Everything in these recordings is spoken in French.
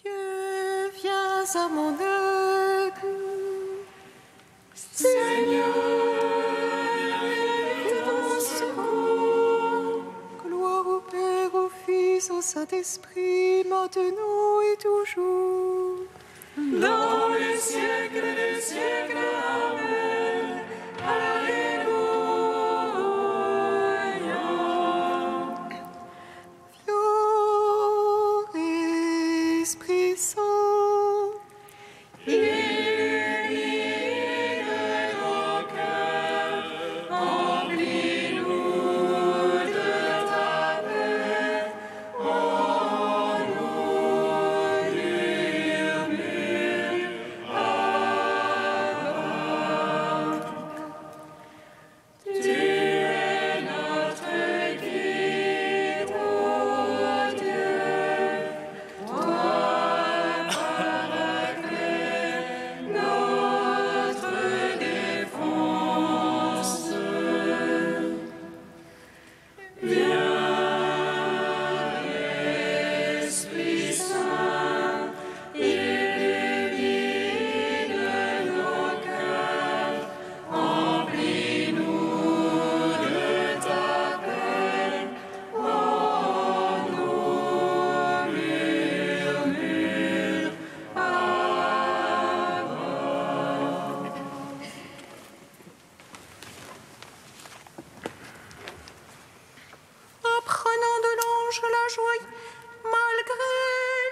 Dieu, viens à mon aide. Seigneur, viens à mon secours. Gloire au Père, au Fils, au Saint-Esprit, maintenant et toujours. Dans les siècles des siècles. Amen. Alléluia. Viens, Esprit Saint.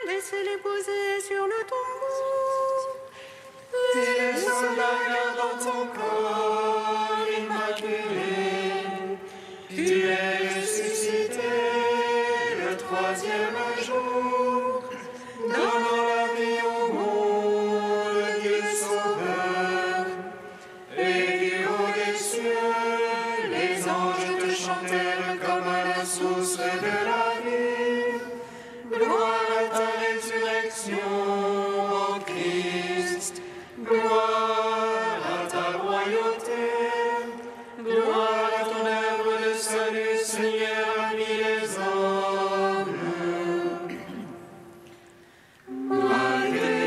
Laissez-les poser sur le tombeau. Tes soldats gardant ton corps immaculé, tu es ressuscité le troisième jour, donnant la vie au monde, Dieu sauveur. Et du haut des cieux, les anges te chantèrent comme à la source de la vie. Gloire à ta résurrection, ô Christ. Gloire à ta royauté. Gloire à ton œuvre de salut, Seigneur, ami les hommes. Malgré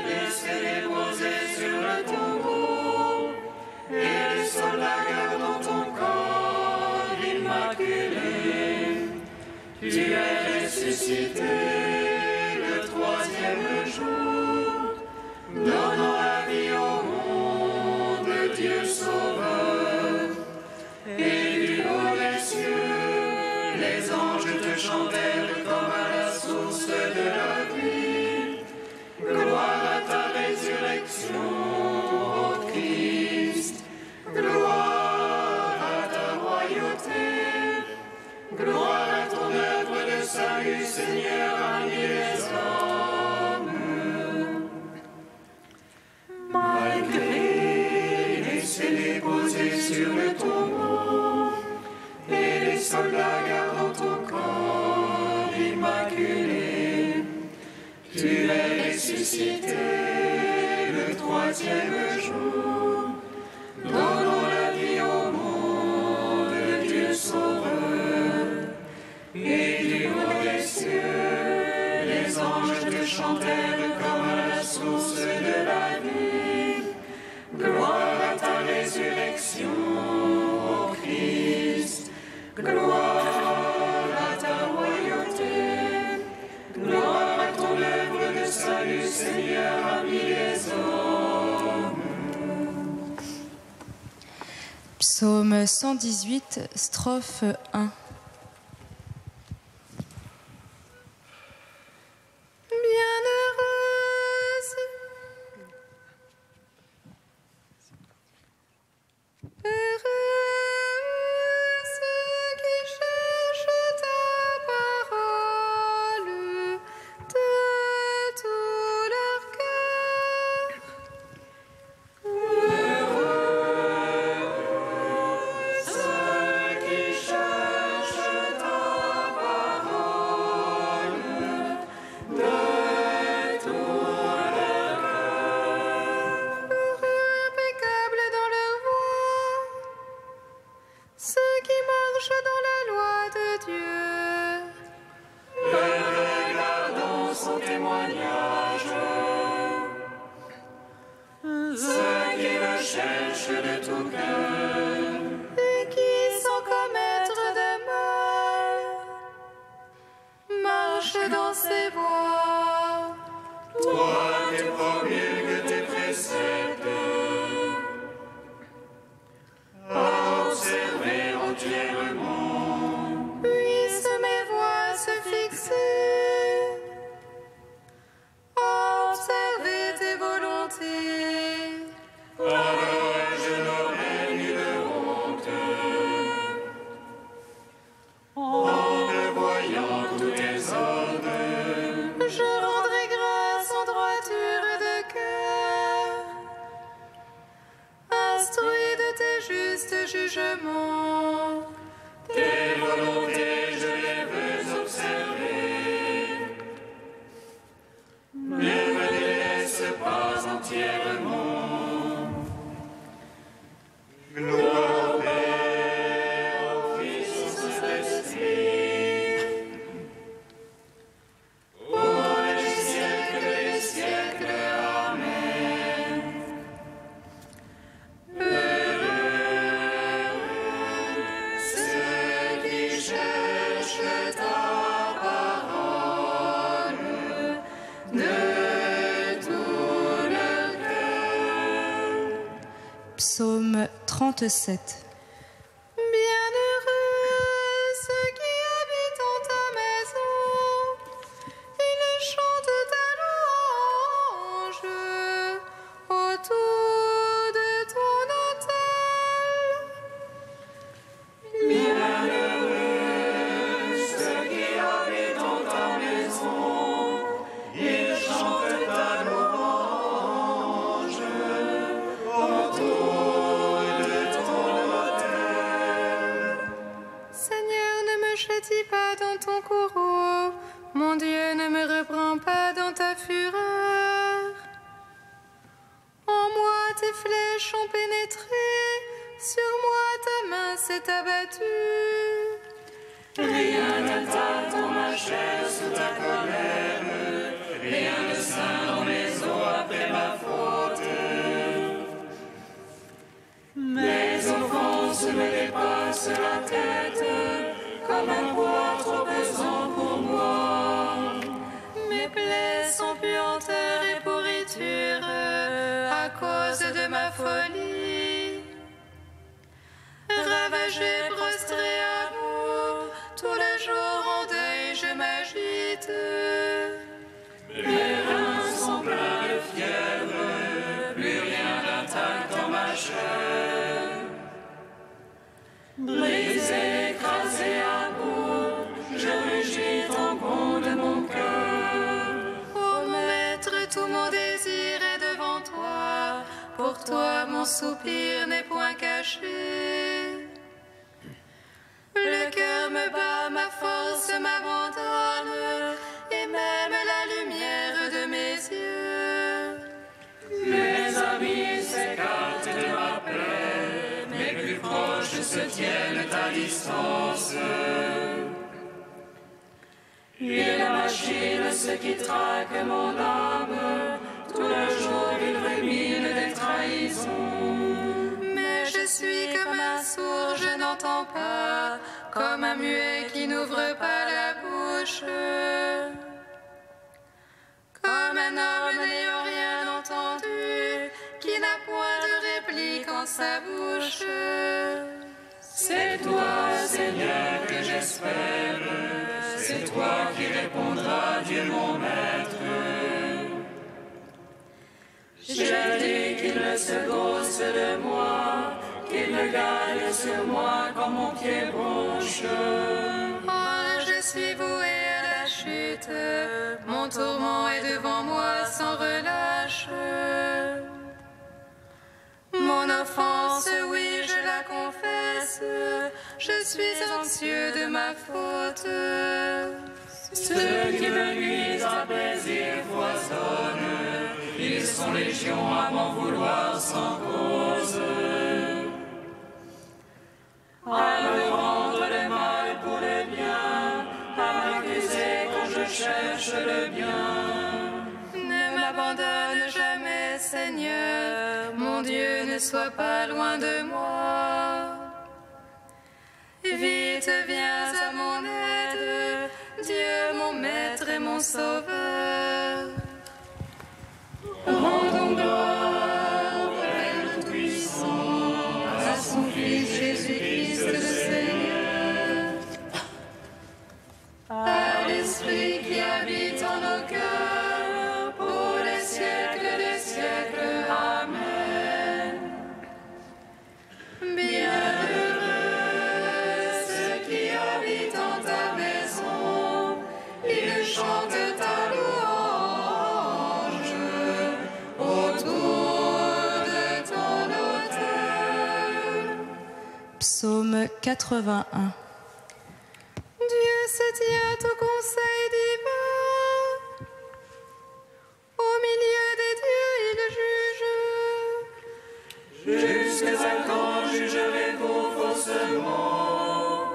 les scellés posés sur le tombeau, et les soldats gardant ton corps immaculé, tu es ressuscité le troisième jour, donnant la vie au monde, Dieu sauveur. Et du haut des cieux, les anges te chantèrent comme à la source de la vie. Gloire à ta résurrection, ô Christ. Gloire à ta royauté. Gloire à ton œuvre de salut, Seigneur, ami les hommes. Malgré les scellés posés sur le tombeau, et les soldats gardant ton corps immaculé, tu es ressuscité le troisième jour, donnant la vie au monde, Dieu sauveur. Et du haut des cieux, les anges te chantèrent comme à la source de la vie. Gloire à ta résurrection, ô Christ. Gloire à ta royauté. Gloire à ton œuvre de salut, Seigneur, ami les hommes. Psaume 118, strophe 1. Ceux qui cherchent cherche de tout cœur. et qui, sans commettre de mal, marche dans ses voies. Toi qui promulgues tes préceptes, à observer entièrement. Puissent mes voies se fixer à observer tes volontés. Alors je n'aurai nulle honte en te voyant tous tes ordres. Je rendrai grâce en droiture de cœur, instruit de tes justes jugements. Tes volontés, je les veux observer. Ne me délaisse pas entièrement. Gloire au Père, au Fils, au Saint-Esprit, pour les siècles des siècles. Amen. Heureux ceux qui cherchent ta parole de tout leur cœur. Psaume 37. Bienheureux ceux qui habitent en ta maison, ils chantent ta louange autour de ton autel. Bienheureux ceux qui habitent en ta maison, ils chantent ta louange autour de ton autel. Seigneur, ne me châtie pas dans ton courroux, mon Dieu, ne me reprends pas dans ta fureur. En moi tes flèches ont pénétré, sur moi ta main s'est abattue. Rien n'attaque dans ma chair sous ta colère, rien ne saint dans mes os après ma faute. Mes offenses me dépassent la tête, comme un poids trop pesant pour moi. Mes plaies sont puanteur et pourriture à cause de ma folie. Ravagé, prostré à bout, tout le jour en deuil je m'agite. Mes reins sont pleins de fièvre, plus rien n'attaque dans ma chair. Brisé, écrasé à bout, je rugis en gond de mon cœur. Ô Maître, tout mon désir est devant toi, pour toi mon soupir n'est point caché. Le cœur me bat, ma force m'abandonne, et même la lumière de mes yeux. Mes amis s'écartent de ma plaie, mes plus proches se tiennent à distance. Et la machine, ce qui traque mon âme, tout le jour il rumine des trahisons. Mais je suis comme un sourd, je n'entends pas, comme un muet qui n'ouvre pas la bouche. Comme un homme n'ayant rien entendu, qui n'a point de réplique en sa bouche. C'est toi, Seigneur, que j'espère, c'est toi qui répondras, Dieu mon Maître. Je dis qu'il ne se gausse de moi, qu'il ne gagne sur moi comme mon pied bronche. Oh, je suis voué à la chute, mon tourment est devant moi sans relâche. Mon offense, oui, je la confesse, je suis anxieux de ma faute. Ceux qui me nuisent à plaisir foisonnent, ils sont légions à m'en vouloir sans cause. À me rendre le mal pour le bien, à m'accuser quand je cherche le bien. Ne m'abandonne jamais, Seigneur, mon Dieu, ne ne sois pas loin de moi. Vite viens à mon aide, Dieu mon maître et mon sauveur. Rendons gloire au Père Tout-Puissant, à son Fils Jésus-Christ le Seigneur, à l'Esprit qui habite en nos cœurs, pour les siècles des siècles. Amen. Bienheureux ceux qui habitent en ta maison, ils chantent ta louange autour de ton autel. Psaume 81. Dieu se tient au conseil divin. Au milieu des dieux, il juge. Jusqu'à quand jugerez-vous faussement?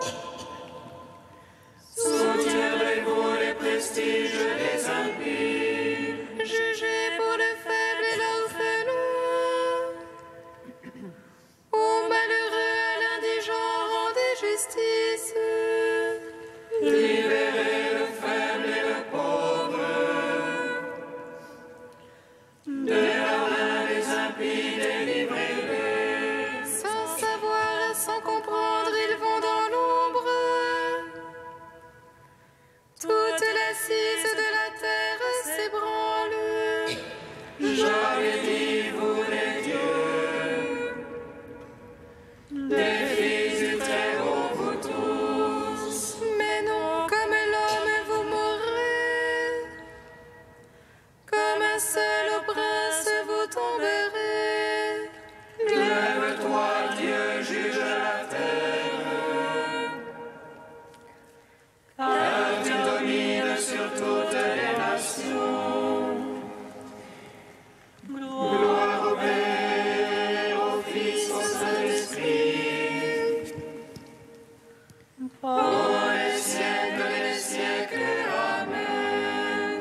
Soutiendrez-vous les prestiges des impies? Jugez pour le faible et l'orphelin. Aux malheureux, à l'indigent, rendez justice. Libérez le faible et le pauvre de la main des impies, délivrez-les. Sans savoir, sans comprendre, ils vont dans l'ombre. Toute l'assise de la terre s'ébranle. J'avais dit, vous les dieux, des fils du Très-Haut, vous tous. Mais non, comme l'homme vous mourrez, comme un seul au prince vous tomberez. Lève-toi, Dieu, juge la terre, car tu domines sur toutes les nations. Gloire au Père, au Fils, au Saint-Esprit, pour les siècles des siècles. Amen.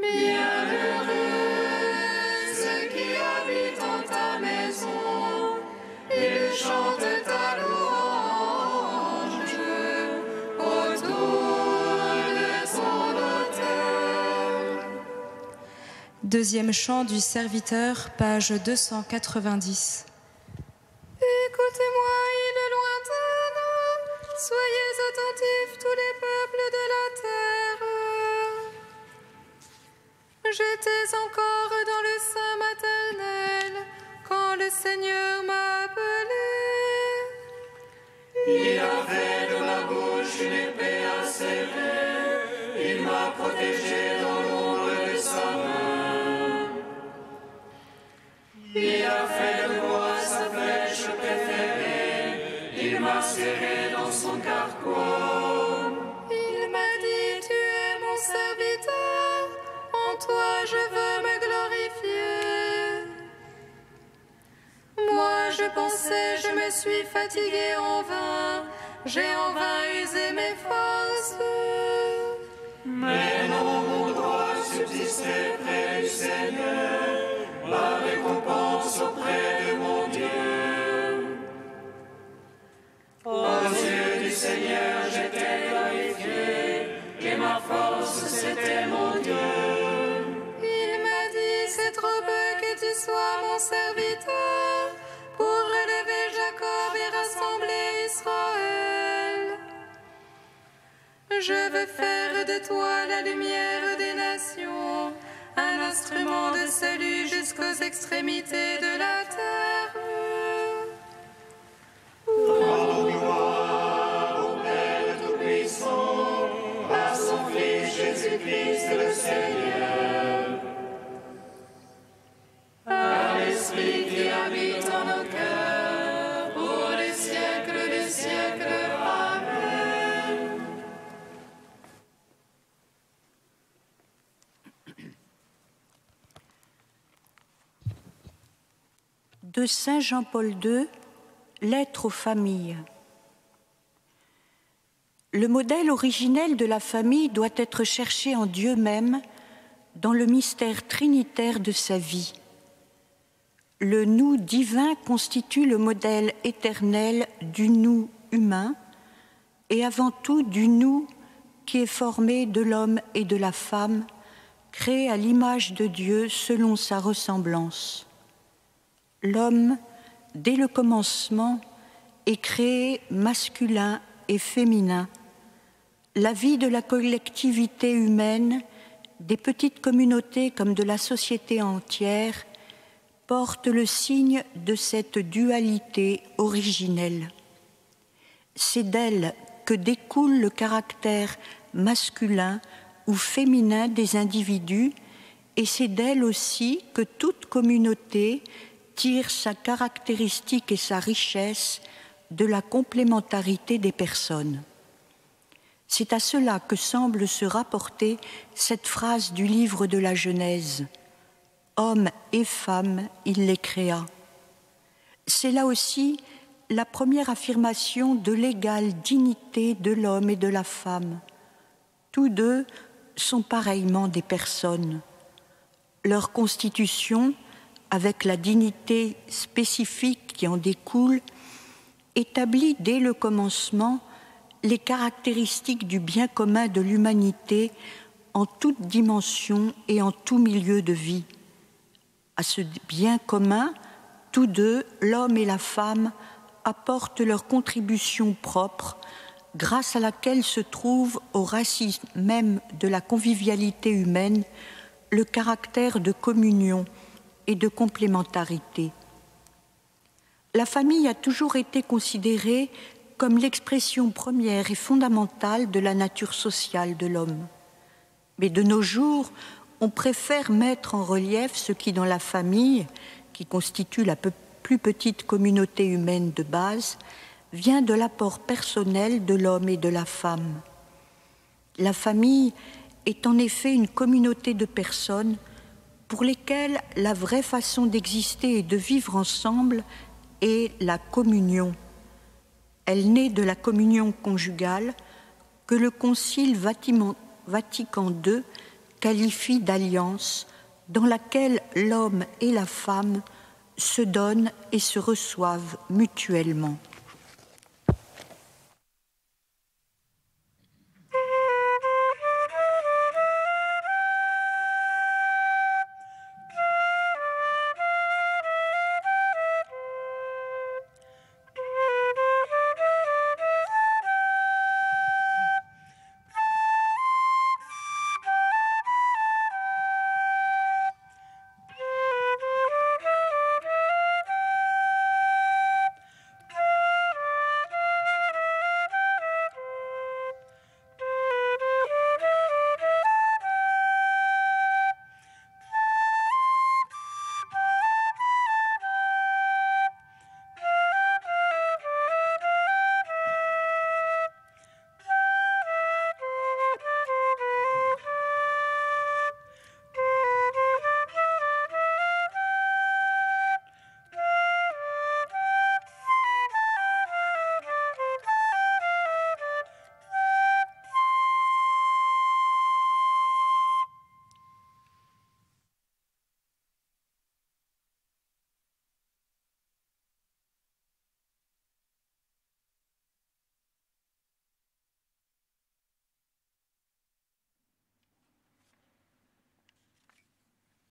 Bienheureux ceux qui habitent en ta maison, ils chantent ta louange autour de ton autel. Deuxième chant du serviteur, page 290. Écoutez-moi, îles lointaines, soyez attentifs tous les peuples de la terre. J'étais encore dans le sein maternel quand le Seigneur m'a appelé. Il a fait de ma bouche une épée acérée, il m'a protégé dans l'ombre de sa main. Il a fait de moi sa flèche préférée, il m'a serré dans son carquois. Il m'a dit, tu es mon serviteur, en toi je veux me glorifier. Moi je pensais, je me suis fatigué en vain, j'ai en vain usé mes forces. Mais non, mon droit subsistait près du Seigneur, la récompense auprès de mon Dieu. Aux yeux du Seigneur, j'étais glorifié, et ma force, c'était mon Dieu. Il m'a dit, c'est trop peu que tu sois mon serviteur, pour relever Jacob et rassembler Israël. Je veux faire de toi la lumière des nations, un instrument de salut jusqu'aux extrémités de la terre. Rendons gloire au Père Tout-Puissant, à son Fils Jésus-Christ le Seigneur, à l'Esprit qui habite en nos cœurs, pour les siècles des siècles. Amen. De Saint Jean-Paul II, Lettre aux familles. Le modèle originel de la famille doit être cherché en Dieu même, dans le mystère trinitaire de sa vie. Le nous divin constitue le modèle éternel du nous humain et avant tout du nous qui est formé de l'homme et de la femme, créé à l'image de Dieu selon sa ressemblance. L'homme, dès le commencement, est créé masculin et féminin. La vie de la collectivité humaine, des petites communautés comme de la société entière, porte le signe de cette dualité originelle. C'est d'elle que découle le caractère masculin ou féminin des individus, et c'est d'elle aussi que toute communauté tire sa caractéristique et sa richesse de la complémentarité des personnes. C'est à cela que semble se rapporter cette phrase du livre de la Genèse. « Hommes et femmes, il les créa ». C'est là aussi la première affirmation de l'égale dignité de l'homme et de la femme. Tous deux sont pareillement des personnes. Leur constitution, avec la dignité spécifique qui en découle, établit dès le commencement les caractéristiques du bien commun de l'humanité en toute dimension et en tout milieu de vie. À ce bien commun, tous deux, l'homme et la femme, apportent leur contribution propre, grâce à laquelle se trouve aux racines même de la convivialité humaine le caractère de communion et de complémentarité. La famille a toujours été considérée comme l'expression première et fondamentale de la nature sociale de l'homme. Mais de nos jours, on préfère mettre en relief ce qui, dans la famille, qui constitue la plus petite communauté humaine de base, vient de l'apport personnel de l'homme et de la femme. La famille est en effet une communauté de personnes pour lesquelles la vraie façon d'exister et de vivre ensemble est la communion. Elle naît de la communion conjugale que le Concile Vatican II qualifie d'alliance dans laquelle l'homme et la femme se donnent et se reçoivent mutuellement.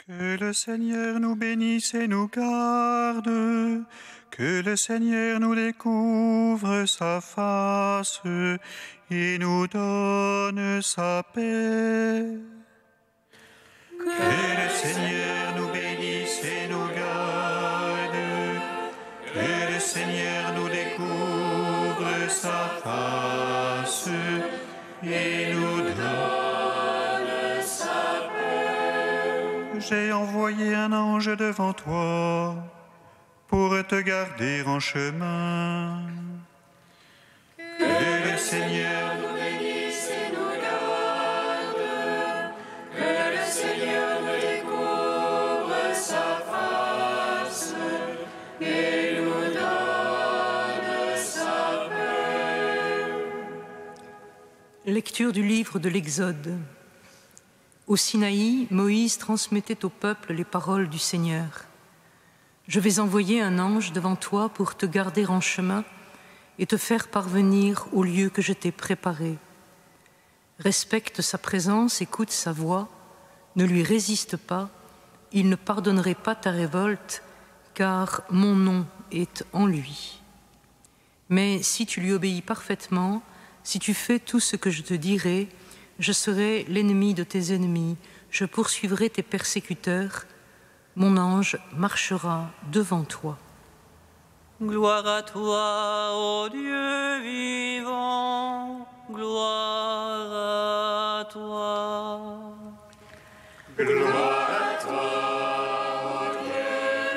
Que le Seigneur nous bénisse et nous garde, que le Seigneur nous découvre sa face et nous donne sa paix. Que le Seigneur nous bénisse et nous garde, que le Seigneur nous découvre sa face et nous donne sa paix. J'ai envoyé un ange devant toi pour te garder en chemin. Que le Seigneur nous bénisse et nous garde, que le Seigneur nous découvre sa face et nous donne sa paix. Lecture du livre de l'Exode. Au Sinaï, Moïse transmettait au peuple les paroles du Seigneur. Je vais envoyer un ange devant toi pour te garder en chemin et te faire parvenir au lieu que je t'ai préparé. Respecte sa présence, écoute sa voix, ne lui résiste pas, il ne pardonnerait pas ta révolte, car mon nom est en lui. Mais si tu lui obéis parfaitement, si tu fais tout ce que je te dirai, je serai l'ennemi de tes ennemis, je poursuivrai tes persécuteurs, mon ange marchera devant toi. Gloire à toi, ô Dieu vivant, gloire à toi. Gloire à toi, ô Dieu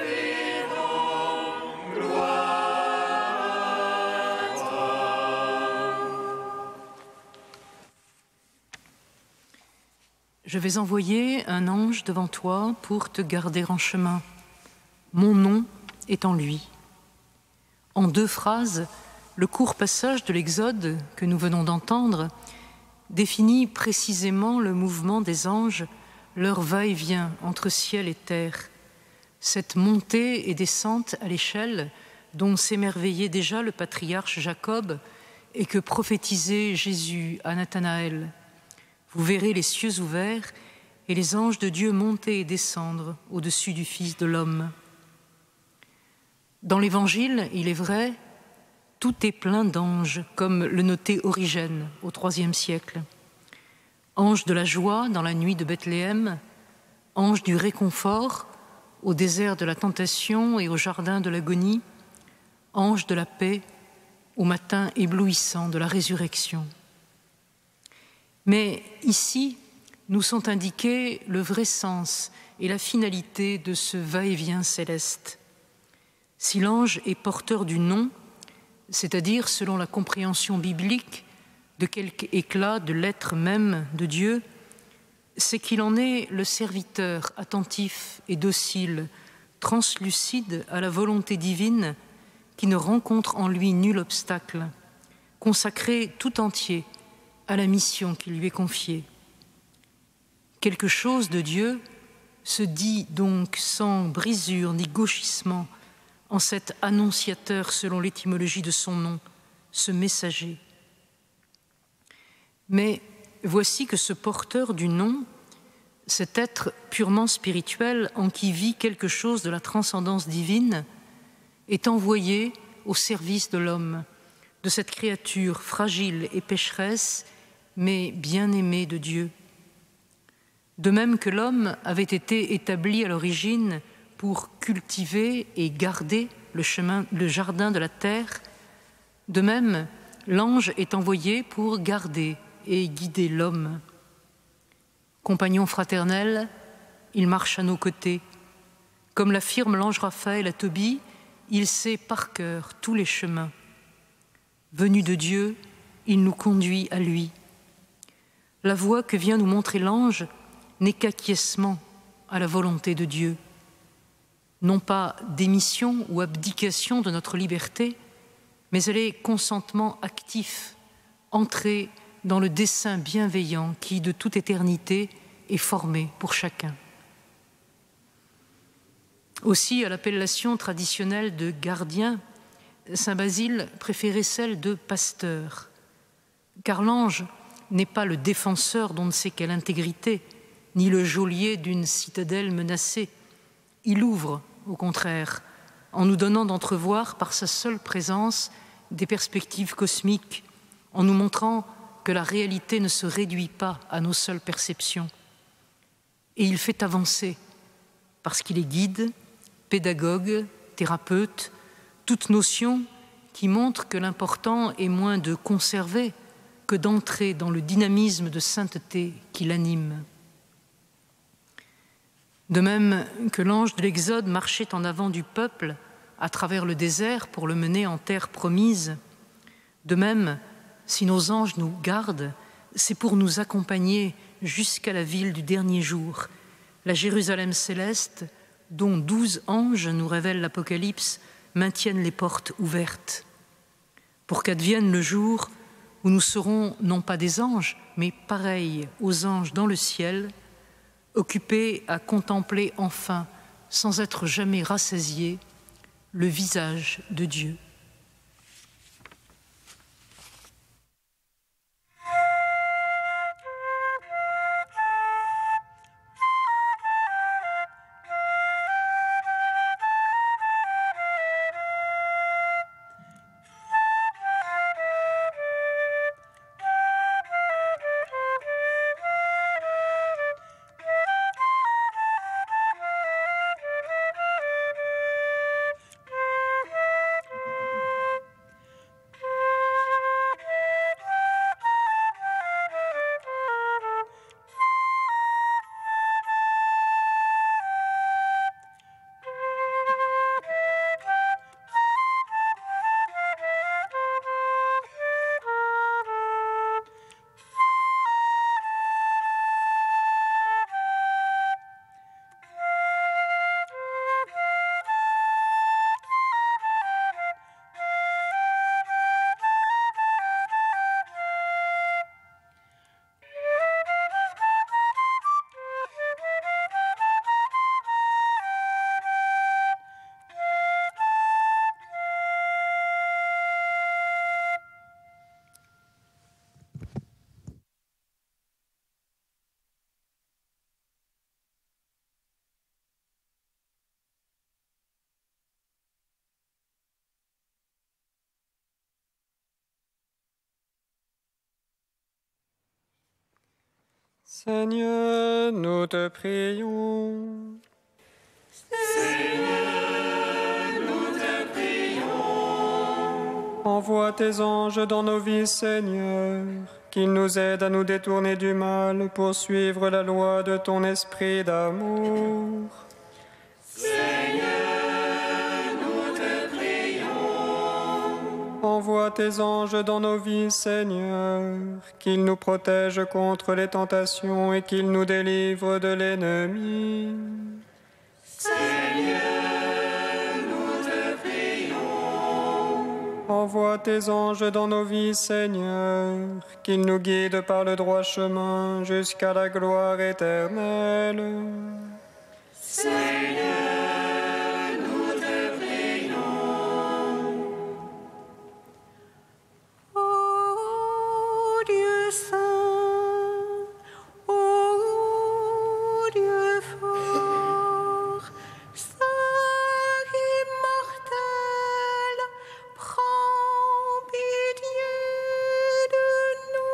vivant, gloire à toi. Je vais envoyer un ange devant toi pour te garder en chemin. Mon nom est en lui. En 2 phrases, le court passage de l'Exode que nous venons d'entendre définit précisément le mouvement des anges, leur va-et-vient entre ciel et terre. Cette montée et descente à l'échelle dont s'émerveillait déjà le patriarche Jacob et que prophétisait Jésus à Nathanaël. Vous verrez les cieux ouverts et les anges de Dieu monter et descendre au-dessus du Fils de l'homme. Dans l'Évangile, il est vrai, tout est plein d'anges, comme le notait Origène au IIIe siècle. Ange de la joie dans la nuit de Bethléem, ange du réconfort au désert de la tentation et au jardin de l'agonie, ange de la paix au matin éblouissant de la résurrection. Mais ici, nous sont indiqués le vrai sens et la finalité de ce va-et-vient céleste. Si l'ange est porteur du nom, c'est-à-dire selon la compréhension biblique de quelque éclat de l'être même de Dieu, c'est qu'il en est le serviteur attentif et docile, translucide à la volonté divine, qui ne rencontre en lui nul obstacle, consacré tout entier à la mission qui lui est confiée. Quelque chose de Dieu se dit donc sans brisure ni gauchissement en cet annonciateur selon l'étymologie de son nom, ce messager. Mais voici que ce porteur du nom, cet être purement spirituel en qui vit quelque chose de la transcendance divine, est envoyé au service de l'homme, de cette créature fragile et pécheresse, mais bien-aimée de Dieu. De même que l'homme avait été établi à l'origine pour cultiver et garder le jardin de la terre, de même, l'ange est envoyé pour garder et guider l'homme. Compagnon fraternel, il marche à nos côtés. Comme l'affirme l'ange Raphaël à Tobie, il sait par cœur tous les chemins. Venu de Dieu, il nous conduit à lui. La voie que vient nous montrer l'ange n'est qu'acquiescement à la volonté de Dieu. Non pas démission ou abdication de notre liberté, mais elle est consentement actif, entrée dans le dessein bienveillant qui, de toute éternité, est formé pour chacun. Aussi, à l'appellation traditionnelle de gardien, saint Basile préférait celle de pasteur, car l'ange n'est pas le défenseur d'on ne sait quelle intégrité, ni le geôlier d'une citadelle menacée. Il ouvre, au contraire, en nous donnant d'entrevoir par sa seule présence des perspectives cosmiques, en nous montrant que la réalité ne se réduit pas à nos seules perceptions. Et il fait avancer, parce qu'il est guide, pédagogue, thérapeute, toute notion qui montre que l'important est moins de conserver que d'entrer dans le dynamisme de sainteté qui l'anime. De même que l'ange de l'Exode marchait en avant du peuple à travers le désert pour le mener en terre promise, de même, si nos anges nous gardent, c'est pour nous accompagner jusqu'à la ville du dernier jour, la Jérusalem céleste, dont 12 anges, nous révèle l'Apocalypse, maintiennent les portes ouvertes, pour qu'advienne le jour où nous serons non pas des anges, mais pareils aux anges dans le ciel, occupés à contempler enfin sans être jamais rassasiés, le visage de Dieu. Seigneur, nous te prions. Seigneur, nous te prions. Envoie tes anges dans nos vies, Seigneur, qu'ils nous aident à nous détourner du mal pour suivre la loi de ton esprit d'amour. Seigneur, nous te prions. Envoie tes anges dans nos vies, Seigneur, qu'ils nous protègent contre les tentations et qu'ils nous délivrent de l'ennemi. Seigneur, nous te prions. Envoie tes anges dans nos vies, Seigneur, qu'ils nous guident par le droit chemin jusqu'à la gloire éternelle. Seigneur, nous te prions. Ô Dieu saint, ô Dieu fort, saint immortel, prends pitié de nous.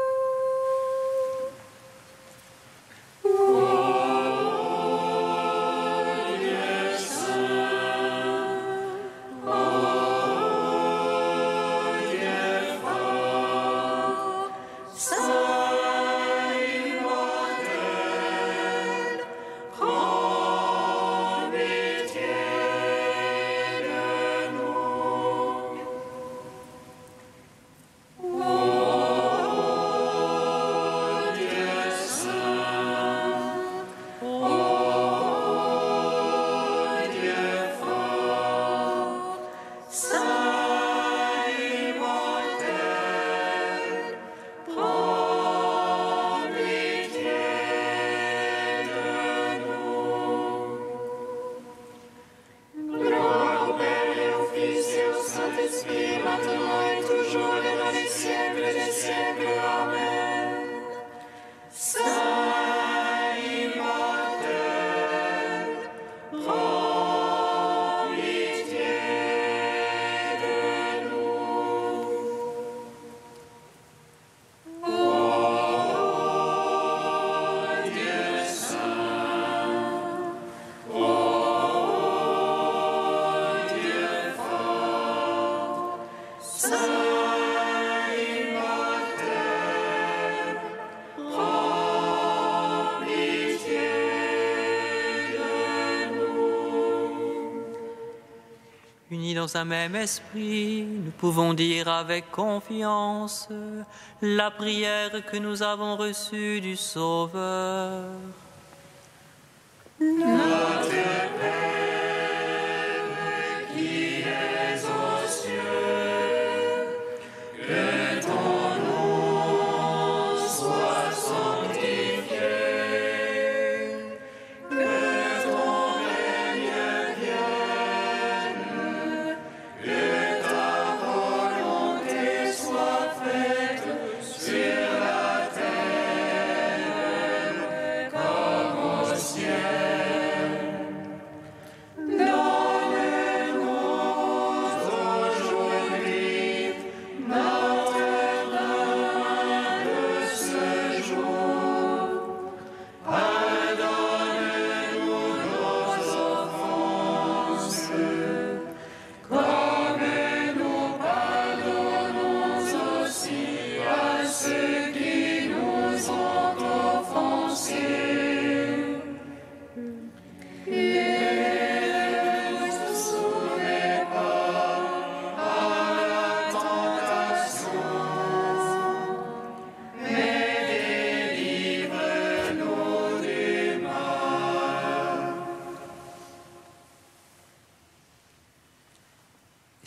Unis dans un même esprit, nous pouvons dire avec confiance la prière que nous avons reçue du Sauveur. Notre Père qui es aux cieux, que ton nom soit sanctifié, que ton règne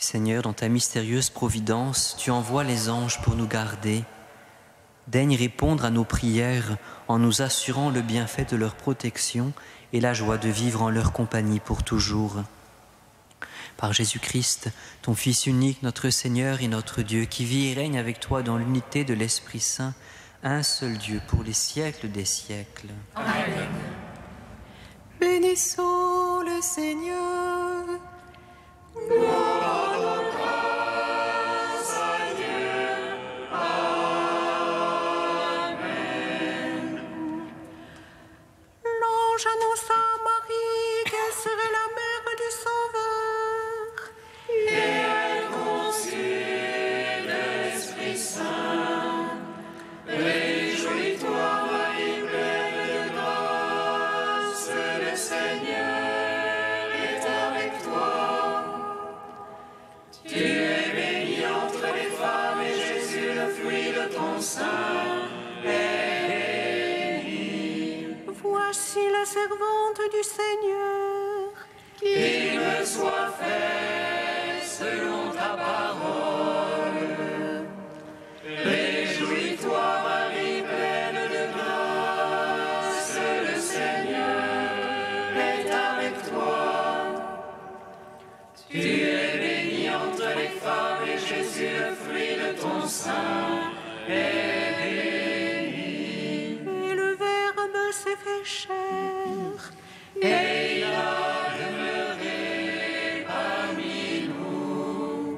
Seigneur, dans ta mystérieuse providence, tu envoies les anges pour nous garder. Daigne répondre à nos prières en nous assurant le bienfait de leur protection et la joie de vivre en leur compagnie pour toujours. Par Jésus-Christ, ton Fils unique, notre Seigneur et notre Dieu, qui vit et règne avec toi dans l'unité de l'Esprit Saint, un seul Dieu pour les siècles des siècles. Amen. Bénissons le Seigneur. L'ange annonça à Marie qu'elle serait la mère du Sauveur. Et elle conçut l'Esprit Saint. Réjouis-toi, Marie, pleine de grâce, le Seigneur est avec toi. Tu es bénie entre les femmes et Jésus, le fruit de ton sein, Voici la servante du Seigneur. qu'il me soit fait selon ta parole. Réjouis-toi, Marie, pleine de grâce, le Seigneur est avec toi. Tu es bénie entre les femmes et Jésus, le fruit de ton sein, est béni. Et le Verbe s'est fait chair. Et il a demeuré parmi nous.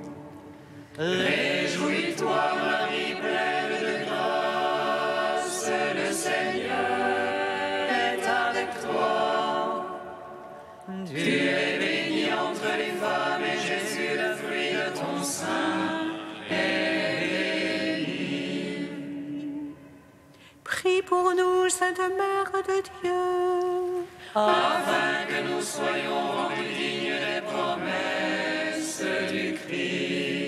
Réjouis-toi, Marie, pleine de grâce, le Seigneur est avec toi. Tu es bénie entre les femmes et Jésus, le fruit de ton sein, est béni. Prie pour nous, Sainte Mère de Dieu. Afin que nous soyons rendus dignes des promesses du Christ.